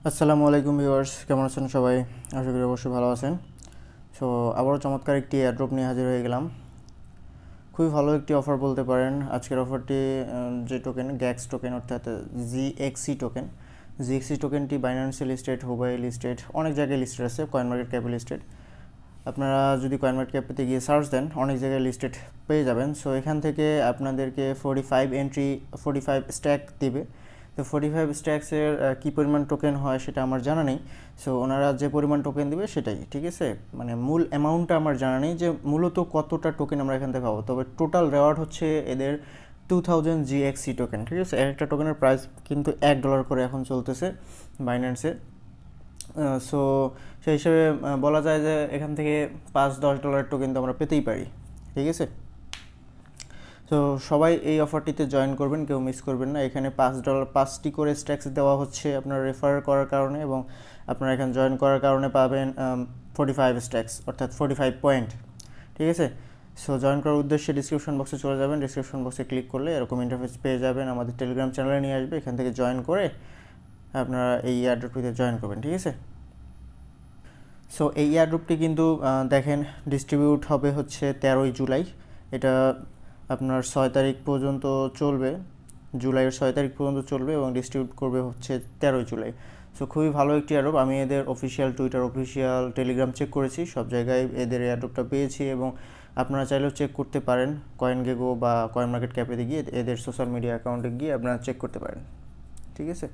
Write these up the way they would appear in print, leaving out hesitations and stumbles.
আসসালামু আলাইকুম ভিউয়ার্স, কেমন আছেন সবাই? আশা করি অবশ্যই ভালো আছেন। সো আবারও চমৎকার একটি এয়ারড্রপ নিয়ে হাজির হয়ে গেলাম। খুবই ভালো একটি অফার বলতে পারেন। আজকের অফারটি যে টোকেন গ্যাক্স টোকেন অর্থাৎ জিএক্সি টোকেন, জিএক্সি টোকেনটি বাইন্যান্সে লিস্টেড, হুবাই লিস্টেড, অনেক জায়গায় লিস্টেড আছে, কয়েন মার্কেট ক্যাপে লিস্টেড। আপনারা যদি কয়েন মার্কেট ক্যাপেতে গিয়ে সার্চ দেন অনেক জায়গায় লিস্টেড পেয়ে যাবেন। সো এখান থেকে আপনাদেরকে 45 স্ট্যাক দিবে। তো 45 স্ট্যাক্সের কী পরিমাণ টোকেন হয় সেটা আমার জানা নেই। সো ওনারা যে পরিমাণ টোকেন দিবে সেটাই, ঠিক আছে? মানে মূল অ্যামাউন্টটা আমার জানা নেই যে মূলত কতটা টোকেন আমরা এখান থেকে পাবো। তবে টোটাল রেওয়ার্ড হচ্ছে এদের 2000 জিএক্সি টোকেন, ঠিক আছে? একটা টোকেনের প্রাইস কিন্তু $1 করে এখন চলতেছে বাইন্যান্সে। সো সেই হিসেবে বলা যায় যে এখান থেকে $5-10 টোকেন তো আমরা পেতেই পারি, ঠিক আছে? তো সবাই এই অফারটিতে জয়েন করবেন, কেউ মিস করবেন না। এখানে $5 করে স্ট্যাক্স দেওয়া হচ্ছে আপনার রেফার করার কারণে, এবং আপনারা এখানে জয়েন করার কারণে পাবেন 45 স্ট্যাক্স অর্থাৎ 45 পয়েন্ট, ঠিক আছে? সো জয়েন করার উদ্দেশ্যে ডিসক্রিপশন বক্সে চলে যাবেন। ডিসক্রিপশন বক্সে ক্লিক করলে এরকম ইন্টারফেস পেয়ে যাবেন, আমাদের টেলিগ্রাম চ্যানেলে নিয়ে আসবে। এখান থেকে জয়েন করে আপনারা এই এয়ারড্রপটিতে জয়েন করবেন, ঠিক আছে? সো এই এয়ারড্রপটি কিন্তু দেখেন ডিস্ট্রিবিউট হবে হচ্ছে 13ই জুলাই। এটা আপনার 6 তারিখ পর্যন্ত চলবে, জুলাইয়ের 6 তারিখ পর্যন্ত চলবে, এবং ডিস্ট্রিবিউট করবে হচ্ছে 13ই জুলাই। সো খুবই ভালো একটি এয়ারড্রপ। আমি এদের official Twitter, official Telegram check করেছি, সব জায়গায় এদের এয়ারড্রপটা পেয়েছি, এবং আপনারা চাইলেও চেক করতে পারেন। কয়েনগেগো বা কয়েন মার্কেট ক্যাপে গিয়ে এদের সোশ্যাল মিডিয়া অ্যাকাউন্টে গিয়ে আপনারা চেক করতে পারেন, ঠিক আছে?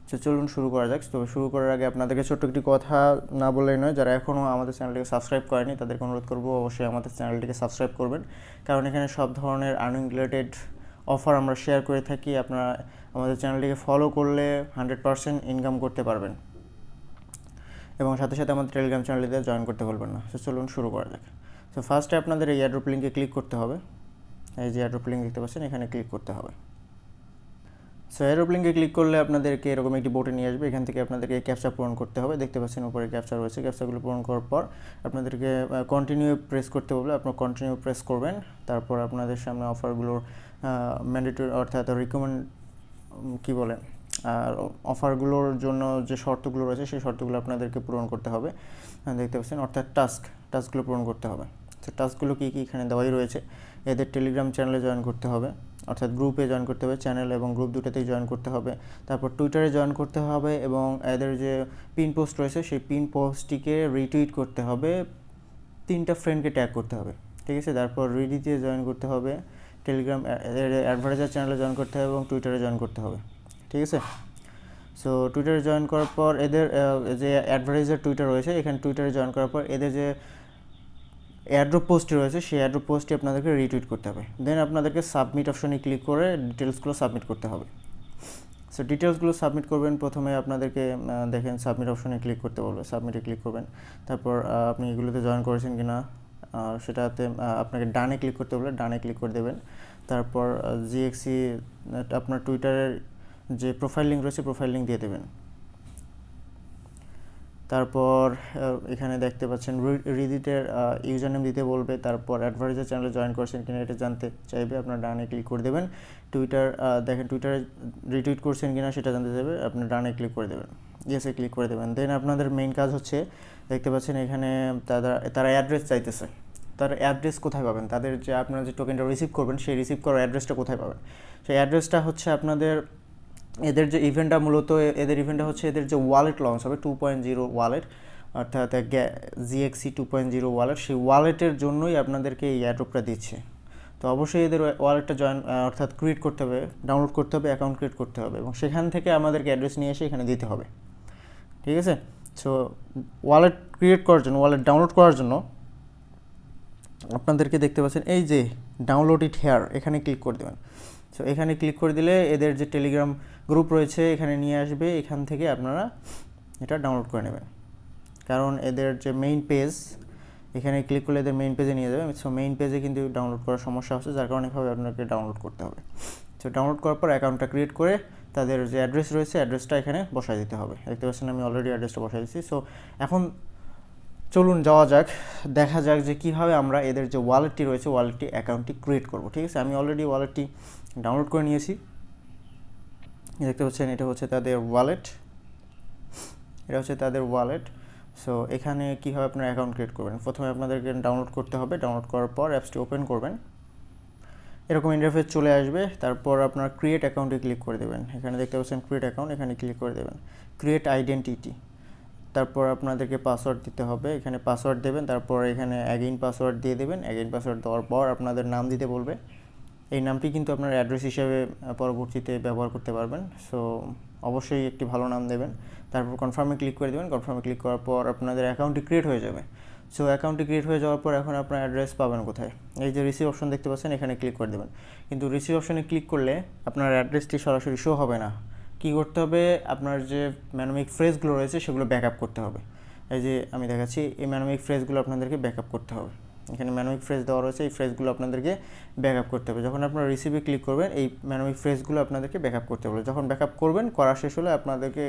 তো চলুন শুরু করা যাক। তবে শুরু করার আগে আপনাদেরকে ছোট্ট একটি কথা না বললেই নয়, যারা এখনও আমাদের চ্যানেলটিকে সাবস্ক্রাইব করেনি তাদেরকে অনুরোধ করবো অবশ্যই আমাদের চ্যানেলটিকে সাবস্ক্রাইব করবেন, কারণ এখানে সব ধরনের আর্নিং রিলেটেড অফার আমরা শেয়ার করে থাকি। আপনারা আমাদের চ্যানেলটিকে ফলো করলে 100% ইনকাম করতে পারবেন, এবং সাথে সাথে আমাদের টেলিগ্রাম চ্যানেলটিতে জয়েন করতে ভুলবেন না। তো চলুন শুরু করা যাক। তো ফার্স্টে আপনাদের এই এয়ারড্রপ লিঙ্কে ক্লিক করতে হবে। এই যে এয়ারড্রপ লিঙ্ক দেখতে পাচ্ছেন, এখানে ক্লিক করতে হবে। সো এয়ারড্রপ লিঙ্কে ক্লিক করলে আপনাদেরকে এরকম একটি বোটে নিয়ে আসবে। এখান থেকে আপনাদেরকে ক্যাপচা পূরণ করতে হবে। দেখতে পাচ্ছেন উপরে ক্যাপচা রয়েছে। ক্যাপচাগুলো পূরণ করার পর আপনাদেরকে কন্টিনিউ প্রেস করতে বলবে, আপনারা কন্টিনিউ প্রেস করবেন। তারপর আপনাদের সামনে অফারগুলোর ম্যান্ডেটরি অর্থাৎ রিকমেন্ড কী বলে, আর অফারগুলোর জন্য যে শর্তগুলো রয়েছে সেই শর্তগুলো আপনাদেরকে পূরণ করতে হবে। দেখতে পাচ্ছেন, অর্থাৎ টাস্কগুলো পূরণ করতে হবে। তো টাস্কগুলো কী কী এখানে দেওয়াই রয়েছে। এদের টেলিগ্রাম চ্যানেলে জয়েন করতে হবে, অর্থাৎ গ্রুপে জয়েন করতে হবে, চ্যানেল এবং গ্রুপ দুটোতেই জয়েন করতে হবে। তারপর টুইটারে জয়েন করতে হবে, এবং এদের যে পিন পোস্ট রয়েছে সেই পিন পোস্টটিকে রিটুইট করতে হবে, 3টা ফ্রেন্ডকে ট্যাগ করতে হবে, ঠিক আছে? তারপর রিডিতে জয়েন করতে হবে, টেলিগ্রাম অ্যাডভার্টাইজার চ্যানেলে জয়েন করতে হবে, এবং টুইটারে জয়েন করতে হবে, ঠিক আছে? সো টুইটারে জয়েন করার পর এদের যে অ্যাডভার্টাইজার টুইটার রয়েছে, এখানে টুইটারে জয়েন করার পর এদের যে এয়ারড্রপ পোস্টটি রয়েছে সেই এয়ারড্রপ পোস্টটি আপনাদেরকে রিটুইট করতে হবে। দেন আপনাদেরকে সাবমিট অপশনে ক্লিক করে ডিটেলসগুলো সাবমিট করতে হবে। সো ডিটেলসগুলো সাবমিট করবেন। প্রথমে আপনাদেরকে দেখেন সাবমিট অপশনে ক্লিক করতে বলবে, সাবমিটে ক্লিক করবেন। তারপর আপনি এগুলোতে জয়েন করেছেন কিনা সেটাতে আপনাকে ডানে ক্লিক করতে বলবে, ডানে ক্লিক করে দেবেন। তারপর জিএক্সি আপনার টুইটারের যে প্রোফাইল লিঙ্ক রয়েছে প্রোফাইল লিঙ্ক দিয়ে দেবেন। তারপর এখানে দেখতে পাচ্ছেন রিডিটের ইউজার নেম দিতে বলবে। তারপর অ্যাডভার্টাইজার চ্যানেলে জয়েন করছেন কিনা এটা জানতে চাইবে, আপনার ডানে ক্লিক করে দেবেন। টুইটার দেখেন টুইটারে রিটুইট করছেন কিনা সেটা জানতে চাইবে, আপনি ডানে ক্লিক করে দেবেন, ইয়েসে ক্লিক করে দেবেন। দেন আপনাদের মেইন কাজ হচ্ছে, দেখতে পাচ্ছেন এখানে তারা অ্যাড্রেস চাইতেছে। তার অ্যাড্রেস কোথায় পাবেন, তাদের যে আপনারা যে টোকেনটা রিসিভ করবেন সেই রিসিভ করার অ্যাড্রেসটা কোথায় পাবেন, সেই অ্যাড্রেসটা হচ্ছে আপনাদের এদের যে ইভেন্টটা মূলত এদের ইভেন্টটা হচ্ছে এদের যে ওয়ালেট লঞ্চ হবে 2.0 ওয়ালেট, অর্থাৎ জিএক্সি 2.0 ওয়ালেট, সেই ওয়ালেটের জন্যই আপনাদেরকে এই এয়ারড্রপটা দিচ্ছে। তো অবশ্যই এদের ওয়ালেটটা অর্থাৎ ক্রিয়েট করতে হবে, ডাউনলোড করতে হবে, অ্যাকাউন্ট ক্রিয়েট করতে হবে, এবং সেখান থেকে আমাদেরকে অ্যাড্রেস নিয়ে এসে এখানে দিতে হবে, ঠিক আছে? সো ওয়ালেট ক্রিয়েট করার জন্য, ওয়ালেট ডাউনলোড করার জন্য আপনাদেরকে দেখতে পাচ্ছেন এই যে ডাউনলোড ইট হেয়ার, এখানে ক্লিক করে দেবেন। সো এখানে ক্লিক করে দিলে এদের যে টেলিগ্রাম গ্রুপ রয়েছে এখানে নিয়ে আসবে, এখান থেকে আপনারা এটা ডাউনলোড করে নেবেন। কারণ এদের যে মেইন পেজ, এখানে ক্লিক করলে এদের মেইন পেজে নিয়ে যাবে। সো মেইন পেজে কিন্তু ডাউনলোড করার সমস্যা হচ্ছে, যার কারণে এভাবে আপনাকে ডাউনলোড করতে হবে। সো ডাউনলোড করার পর অ্যাকাউন্টটা ক্রিয়েট করে তাদের যে অ্যাড্রেস রয়েছে অ্যাড্রেসটা এখানে বসায় দিতে হবে। দেখতে পাচ্ছেন আমি অলরেডি অ্যাড্রেসটা বসাই দিচ্ছি। সো এখন চলুন যাওয়া যাক, দেখা যাক যে কীভাবে আমরা এদের যে ওয়ালেটটি রয়েছে ওয়ালেটটি অ্যাকাউন্টটি ক্রিয়েট করব, ঠিক আছে? আমি অলরেডি ওয়ালেটটি ডাউনলোড করে নিয়েছি। দেখতে পাচ্ছেন এটা হচ্ছে তাদের ওয়ালেট, এটা হচ্ছে তাদের ওয়ালেট। সো এখানে কীভাবে আপনার অ্যাকাউন্ট ক্রিয়েট করবেন, প্রথমে আপনাদেরকে ডাউনলোড করতে হবে। ডাউনলোড করার পর অ্যাপসটি ওপেন করবেন, এরকম ইন্টারফেস চলে আসবে। তারপর আপনার ক্রিয়েট অ্যাকাউন্টে ক্লিক করে দেবেন। এখানে দেখতে পাচ্ছেন ক্রিয়েট অ্যাকাউন্ট, এখানে ক্লিক করে দেবেন। ক্রিয়েট আইডেন্টিটি, তারপর আপনাদেরকে পাসওয়ার্ড দিতে হবে। এখানে পাসওয়ার্ড দেবেন, তারপর এখানে অ্যাগেইন পাসওয়ার্ড দিয়ে দেবেন। অ্যাগেইন পাসওয়ার্ড দেওয়ার পর আপনাদের নাম দিতে বলবে। এই নামটি কিন্তু আপনার অ্যাড্রেস হিসেবে পরবর্তীতে ব্যবহার করতে পারবেন। সো অবশ্যই একটি ভালো নাম দেবেন। তারপর কনফার্মে ক্লিক করে দেবেন। কনফার্মে ক্লিক করার পর আপনাদের অ্যাকাউন্টটি ক্রিয়েট হয়ে যাবে। সো অ্যাকাউন্টটি ক্রিয়েট হয়ে যাওয়ার পর এখন আপনার অ্যাড্রেস পাবেন কোথায়, এই যে রিসিভ অপশন দেখতে পাচ্ছেন, এখানে ক্লিক করে দেবেন। কিন্তু রিসিভ অপশনে ক্লিক করলে আপনার অ্যাড্রেসটি সরাসরি শো হবে না। কী করতে হবে, আপনার যে ম্যানোমিক ফ্রেজগুলো রয়েছে সেগুলো ব্যাকআপ করতে হবে। এই যে আমি দেখাচ্ছি, এই ম্যানোমিক ফ্রেজগুলো আপনাদেরকে ব্যাকআপ করতে হবে। এখানে ম্যানোমিক ফ্রেজ দেওয়া রয়েছে, এই ফ্রেজগুলো আপনাদেরকে ব্যাকআপ করতে হবে। যখন আপনারা রিসিভে ক্লিক করবেন, এই ম্যানোমিক ফ্রেজগুলো আপনাদেরকে ব্যাকআপ করতে হবে। যখন ব্যাকআপ করবেন, করা শেষ হলে আপনাদেরকে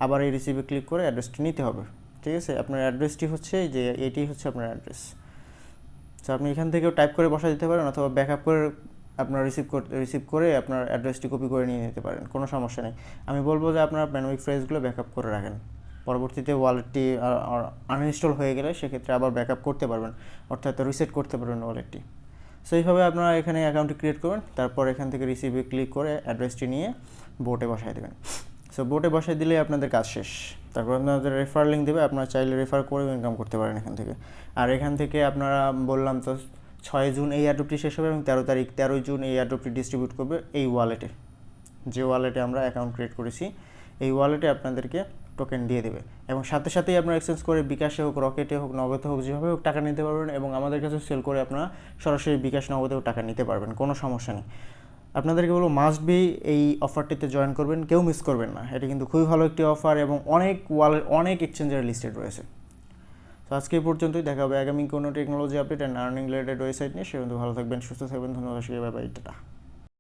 আবার এই রিসিভে ক্লিক করে অ্যাড্রেসটি নিতে হবে। ঠিক আছে, আপনার অ্যাড্রেসটি হচ্ছে যে এটি হচ্ছে আপনার অ্যাড্রেস। তো আপনি এখান থেকেও টাইপ করে বসা দিতে পারেন, অথবা ব্যাকআপ করে আপনার রিসিভ করে আপনার অ্যাড্রেসটি কপি করে নিয়ে নিতে পারেন, কোনো সমস্যা নেই। আমি বলবো যে আপনার ম্যানোমিক ফ্রেজগুলো ব্যাকআপ করে রাখেন। পরবর্তীতে ওয়ালেটটি আনইনস্টল হয়ে গেলে সেক্ষেত্রে আবার ব্যাকআপ করতে পারবেন, অর্থাৎ রিসেট করতে পারবেন ওয়ালেটটি। সো এইভাবে আপনারা এখানে অ্যাকাউন্টটি ক্রিয়েট করবেন। তারপর এখান থেকে রিসিভে ক্লিক করে অ্যাড্রেসটি নিয়ে বোটে বসায় দেবেন। সো বোটে বসায় দিলে আপনাদের কাজ শেষ। তারপর আপনাদের রেফার লিঙ্ক দেবে, আপনারা চাইলে রেফার করে ইনকাম করতে পারেন এখান থেকে। আর এখান থেকে আপনারা বললাম তো 6 জুন এই এয়ারড্রপটি শেষ হবে, এবং 13 জুন এই এয়ারড্রপটি ডিস্ট্রিবিউট করবে এই ওয়ালেটে, যে ওয়ালেটে আমরা অ্যাকাউন্ট ক্রিয়েট করেছি। এই ওয়ালেটে আপনাদেরকে টোকেন দিয়ে দেবে, এবং সাথে সাথেই আপনারা এক্সচেঞ্জ করে বিকাশে হোক, রকেটে হোক, নগদে হোক, যেভাবে হোক টাকা নিতে পারবেন, এবং আমাদের কাছে সেল করে আপনারা সরাসরি বিকাশ, নগদেও টাকা নিতে পারবেন, কোনো সমস্যা নেই। আপনাদেরকে বলবো মাস্ট বি এই অফারটিতে জয়েন করবেন, কেউ মিস করবেন না। এটা কিন্তু খুবই ভালো একটি অফার, এবং অনেক ওয়ালেট, অনেক এক্সচেঞ্জের লিস্টেড রয়েছে। তো আজকে এই পর্যন্তই, দেখা হবে আগামী কোনো technology update and earning related website নিয়ে। সে কিন্তু ভালো থাকবেন, সুস্থ থাকবেন। ধন্যবাদ, বাই বাই, টাটা।